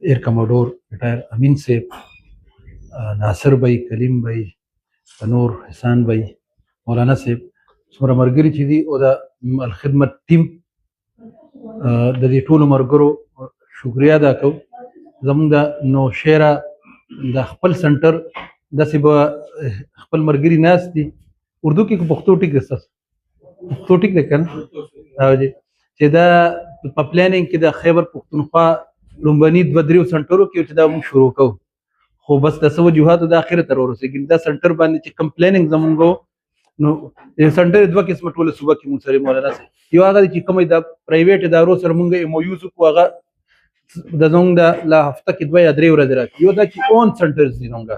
ایر کموډور ریټایر امین صاحب، ناصر بھائی، کلیم بھائی، نور حسان بھائی، مولانا صاحب، څومره ملګري چې دي او د الخدمت ټیم د دې ټولو ملګرو شکریا ادا کوو. زموږ د نوشیره د خپل سنټر داسې به خپل ملګري ناست دي. اردو کې پښتو ټیک دی ستاسو؟ پښتو ټیک دی که نه؟ او جی چې دا په پلانینګ کې د خیبر پښتونخوا لومبني 2-3 سنټرو کې چې دا موږ شروع کوو، خو بس د څه وجوهاتو د اخره تر ورسېږي. دا سنټر باندې چې کم پلانینګ زموږ نو سنټر 2 قسمه ټوله صوبه کې موږ سره مولانا صاحب، یو هغه چې کومه د پرایویټ ادارو سره موږ ایم او یوز کوو، هغه د زموږ د لا هفته کې 2 یا 3 ورځې راځي. یو دا چې اون سنټرز دي زموږ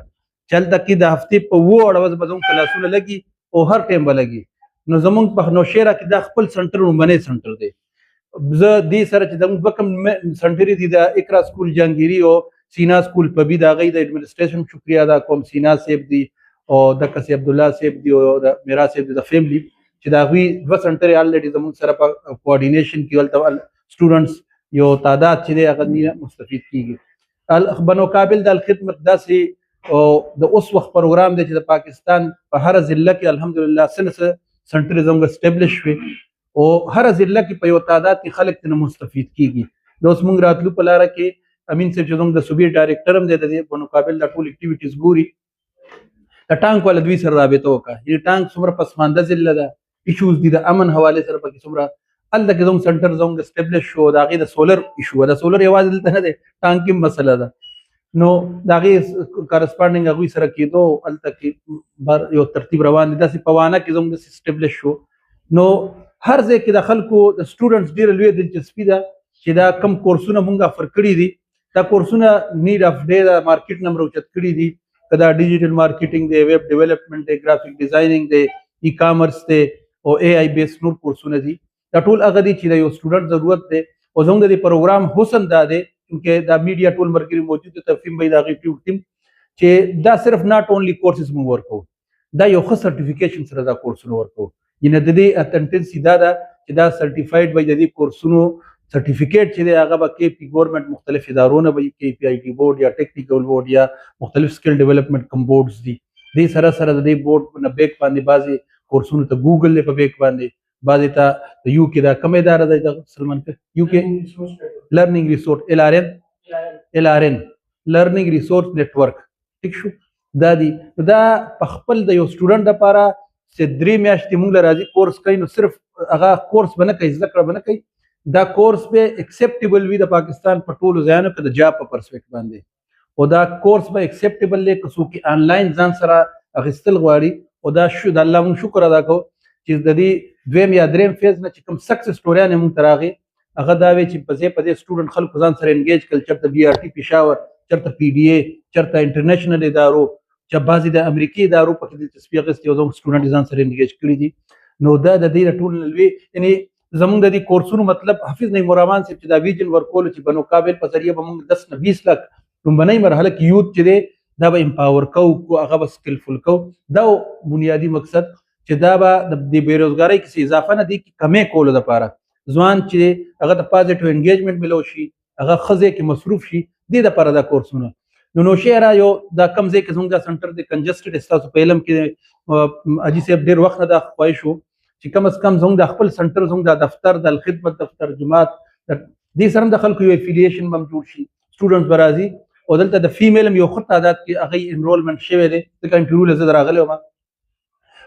چې هلته کې د هفتې په 2 اړوز به زموږ کلاسونه لګي او هر ټایم به لګي. نو زموږ په نوشیره کې دا خپل سنټر لومبنی سنټر دی. زه دې سره چې زموږ 2 کم سنټرې دي، د اقرا سکول جهانګیري او سینا سکول په بي د هغوی د ایډمنسټریشن شکریا ادا کوم. سینا صاحب دي او دکه سي عبدالله صاحب دي او د میرا صاحب دي د فیملی چې د هغوی 2 سنټرې الریډي زموږ سره په کوارډینیشن کې هلته سټوډنټس یو تعداد چې دی هغه مستفید کیږي. بنوقابل د الخدمت داسې د اوس وخت پروګرام دی چې د پاکستان په هر ضلع کې الحمدلله سلسله سنټر زموږ اسټابلیش شوي او هر ضلع کې په یو تعداد کې خلک ترې مستفید کیږي. د اوس موږ راتلو په لاره کې امین صاحب چې زموږ د صوبې ډایرکټر هم دی، د دې بنوقابل د ټول اکټیویټیز ګوري. د ټانک والا دوی سره رابطه وکړه، یعنې ټانک څومره پسمانده ضلع ده، ایشوز دي د امن حوالې سره پکې څومره هلته کې زموږ سنټر زموږ اسټابلیش شو. د هغې د سولر ایشو، د سولر یوازې دلته نه دی، ټانک کې مسله ده. نو د هغې کارسپانډنګ هغوی سره کېدو هلته کې یو ترتیب روان دی. داسې په وانه کې زموږ اسټابلیش شو. نو هر ځای کې د خلکو د سټوډنټس ډېره لویه دلچسپي ده چې دا کم کورسونه مونږ افر کړي دي. دا کورسونه نیډ اف ډے د مارکیټ نه مروچت کړي دي، که دا ډیجیټل مارکیټینګ دی، ویب ډیولپمنټ دی، ګرافیک ډیزاینینګ دی، ای کامرس دی او اے آئی بیس نور کورسونه دي. دا ټول هغه دي چې د یو سټوډنټ ضرورت دی. او زموږ د دې پروګرام حسن دا دی چې دا میډیا ټول ملګري موجود دي، تفهیم به د هغې ټیم چې دا صرف ناٹ اونلی کورسز مونږ ورکوو، دا یو ښه سرټیفیکیشن سره دا کورسونه ورکوو. یعنې د دې اتنټنسي دا ده چې دا سرټیفاید به د دې کورسونو سرټیفیکیټ چې دی هغه به کې پی ګورنمنټ مختلف ادارو نه به کې پی آی ټي بورډ یا ټیکنیکل بورډ یا مختلف سکل ډیولپمنټ کم بورډز دي. دې سره سره د دې بورډ نه بیک باندې بعضې کورسونو ته ګوګل دی په بیک باندې، بعضې ته د یو کې دا کومه اداره ده د سلمان یو کې لرننګ ریسورس ال آر ان لرننګ ریسورس نیټورک ټیک شو. دا دی دا په خپل د یو سټوډنټ لپاره چې 3 میاشتې موږ له راځي کورس کوي، نو صرف هغه کورس به نه کوي، زده کړه به نه کوي، دا کورس به اکسپټیبل وي د پاکستان په ټولو ځایونو کې د جاب په پرسپیکټ باندې. او دا کورس به اکسپټیبل دی که څوک آنلاین ځان سره اخیستل غواړي. او دا د الله موږ شکر ادا کوو چې د دې 2 یا 3 فیز نه چې کوم سکسس سټوریان موږ ته راغی هغه دا وی چې په ځای سټوډنټ خلکو ځان سره انګیج کړل، چېرته بي آر ټي پېښور، چېرته پی ډي اے، چېرته انټرنیشنل ادارو، چې بعضې د امریکې ادارو پکې دلچسپي اخیستې او زموږ سټوډنټ ځان سره انګیج کړي دي. نو دا د دې ټول لوی یعنې زموږ د دې کورسونو مطلب حافظ نعیم الرحمن صاحب چې دا ویژن ورکولو چې بنوقابل په ذریعه به موږ 10 نه 20 لک لومبنۍ مرحله کې یوت چې دی دا به امپاور کوو، هغه به سکلفل کوو. دا بنیادي مقصد چې دا به د بېروزګارۍ کې اضافه نه دی کمې کولو دپاره ځوان چې هغه د پازیټیو انګیجمنټ ملو شي، هغه ښه ځای کې مصروف شي، دې دپاره دا کورسونه. نو نوشیره یو دا کم ځای کې زموږ دا سنټر دی کنجسټډ. ستاسو په علم کې حاجي صاحب ډېر وخت نه دا خواهش و چې کم از کم زموږ د خپل سنټر زموږ د دفتر د الخدمت دفتر جماعت دې سره هم د خلکو یو افیلیشن به هم جوړ شي، سټوډنټس به راځي او دلته د فیمیل هم یو ښه تعداد کې هغوی انرولمنټ شوی دی. ځکه انټرویو له زه راغلی وم،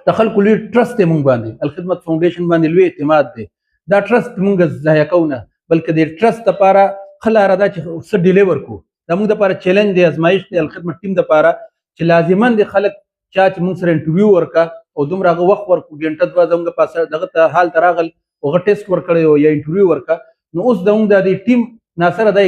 د خلکو لوی ټرسټ دی مونږ باندې، الخدمت فاونډیشن باندې لوی اعتماد دی. دا ټرسټ مونږ ضایع کوو نه، بلکې د ټرسټ دپاره ښه لاره ده چې څه ډیلیور کړو. دا مونږ دپاره چیلنج دی، ازمایش دی الخدمت ټیم دپاره چې لازما د خلک چا چې مونږ سره انټرویو ورکړه او دومره هغه وخت ورکړو، ګنټه 2 زموږ پاسه دغه ته حال ته راغل او هغه ټیسټ ورکړی یا انټرویو ورکړه. نو اوس زموږ د دې ټیم ناصره دا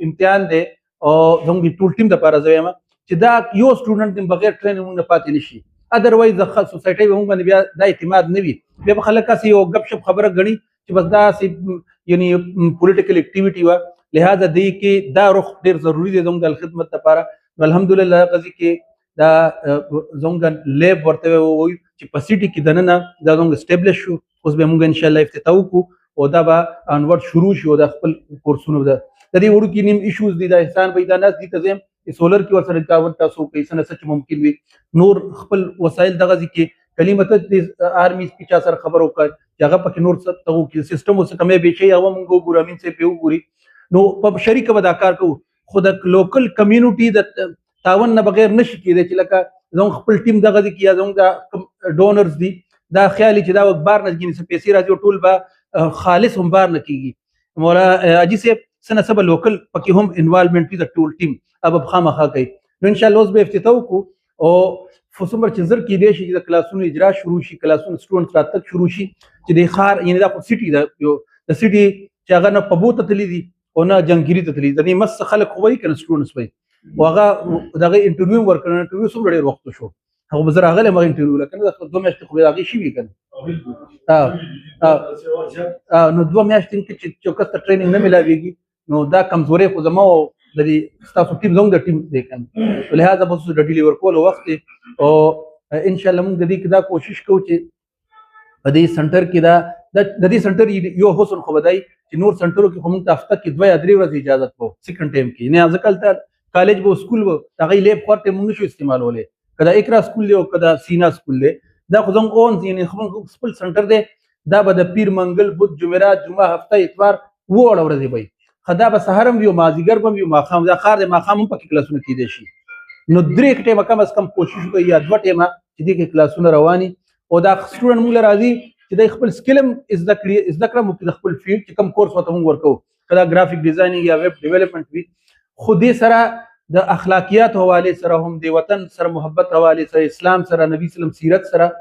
امتحان دی او زموږ د ټول ټیم دپاره زه وایم چې دا یو سټوډنټ د بغیر ټریننګ مونږ نه پاتې نه شي. ادروایز د سوسایټۍ به مونږ باندې بیا دا اعتماد نه وي، بیا به خلک هسې یو ګپ شپ خبره ګڼي چې بس دا هسې یعنې پولیټیکل اکټیویټي وه. لہذا دې کې دا رخ ډېر ضروري دی زموږ د الخدمت دپاره. نو الحمدلله غزي کې دا زموږ لیب ورته وایو چې په سیټي کې دننه دا زموږ اسټابلیش شو. اوس به مونږ انشاءالله افتتاح وکړو او دا به انورډ شروع شي او د خپل کورسونو د د دې وړو کې نیم ایشوز دي د احسان بھائی دا ناس دي ته زم سولر کې ورسره تعاون تاسو کوي سنه سچ ممکن وي نور خپل وسایل دغه ځکه کلمه ته آرمی سپیچ سره خبرو کوي هغه پکې نور څه ته کې سیستم اوس کمې به شي هغه موږ ګور امین سه په وګوري نو په شریک به دا کار کوو خو د لوکل کمیونټي د تعاون نه بغیر نشي کېدای چې لکه زموږ خپل ټیم دغه ځکه یا زموږ د ډونرز دي دا خیال چې دا بار نه کېږي پیسې راځي ټول به خالص هم بار نه کېږي مولا اجي صاحب سنه سبا لوکل پکې هم انوالومنت وي د ټول ټیم اب خامخا کوي نو ان شاء الله اوس به افتتاح وکړو او فسمر چې زر کې دی چې د کلاسونو اجرا شروع شي کلاسونو سټوډنټ راتګ شروع شي چې د خار یعنی دا سټي دا د سټي چې هغه نه په بوته تللی دي او نه جنگيري ته تللی دي مس خلک خوای کنه سټوډنټس وي واغه دغه انټرویو ورکړنه انټرویو څومره ډیر وخت شو هغه بزر هغه ما انټرویو لکنه د 2 میاشتې خو هغه شي وی کنه نو 2 میاشتې کې چې چوکس ټریننګ نه ملاويږي نو دا کمزوري خو زمو د دې تاسو ټیم زنګ د ټیم دی کنه لہذا بس د ډیلیور کولو وخت او ان شاء الله موږ د دې دا کوشش کوو چې په دې سنټر کې دا د دې سنټر یو حسن خو بدای چې نور سنټرو کې هم هفته کې 2 یا 3 ورځې اجازه وو سیکنډ ټایم کې نه ځکه ته کالج وو سکول وو هغه لیب خورته موږ شو استعمالولې کدا اقرا سکول دی او کدا سینا سکول دی دا خو زموږ اون یعنی خپل سنټر دی دا به د پیر منګل بود جمعرات جمعه هفته اتوار وړ ورځې وي خدا به سحرم وي او مازیګر به وي ماخام دا خار د ماخام په کلاسونو کې دي شي نو 3 ټیمه کم از کم کوشش کوي یا 2 ټیمه چې دې کې کلاسونه رواني او دا سټوډنټ موږ راځي چې د خپل سکلم از ذکر مو په خپل فیلډ چې کم کورس وته موږ ورکو کدا گرافیک ډیزاینینګ یا ویب ډیولپمنٹ وي خو دې سره د اخلاقیات حواله سره هم د وطن سره محبت حواله سره اسلام سره نبی سلام سیرت سره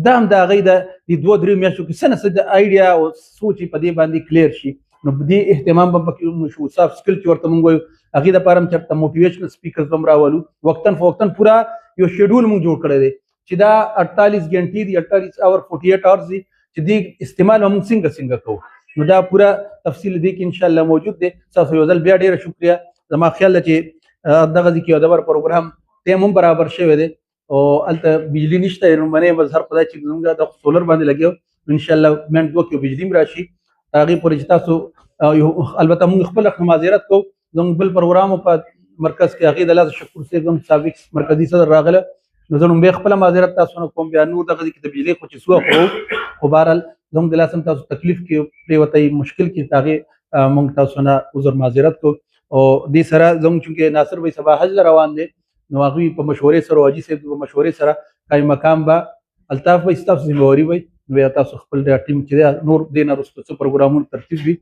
دا هم دا غي د 2-3 میاشتو کې سنه د ایډیا او سوچ په دې باندې کلیر شي نو دې اهتمام به پکې شو سافټ سکل چې ورته موږ وایو هغه د پاره چرته موټیویشنل سپیکرز هم راولو وقتن فوقتن پورا یو شیډول موږ جوړ کړی دی چې دا 48 غنټې دي 48 اور 48 اورز دي چې دې استعمال هم څنګه کوو نو دا پورا تفصیل دی کې ان شاء الله موجود دی تاسو یو ځل بیا ډیره شکریا زما خیال چې دغه ځکه دا پروګرام ټیم هم برابر شوی دی او الته بجلی نشته نو باندې مظهر خدای چې زموږ د سولر باندې لګیو ان شاء الله منټ دوه کې بجلی راشي هغه پرې تاسو البته موږ خپل معذرت کوو زموږ بل پروګرام په مرکز کې هغه د الله شکر سیګم سابق مرکزی صدر راغله نو زه به خپل معذرت تاسو نه کوم بیا نور دغه کې د بجلی خو چې سو خو بهرحال زموږ د لاسم تاسو تکلیف کې پریوتای مشکل کې تاغه موږ تاسو نه عذر معذرت کو او دې سره زموږ چې ناصر بھائی سبا حج روان دي نو هغه په مشورې سره واجی صاحب په مشورې سره کای مقام با الطاف بھائی تاسو ذمہواری وي نو تاسو خپل د ټیم چې نور دینه رسو پروګرامونو ترتیب وي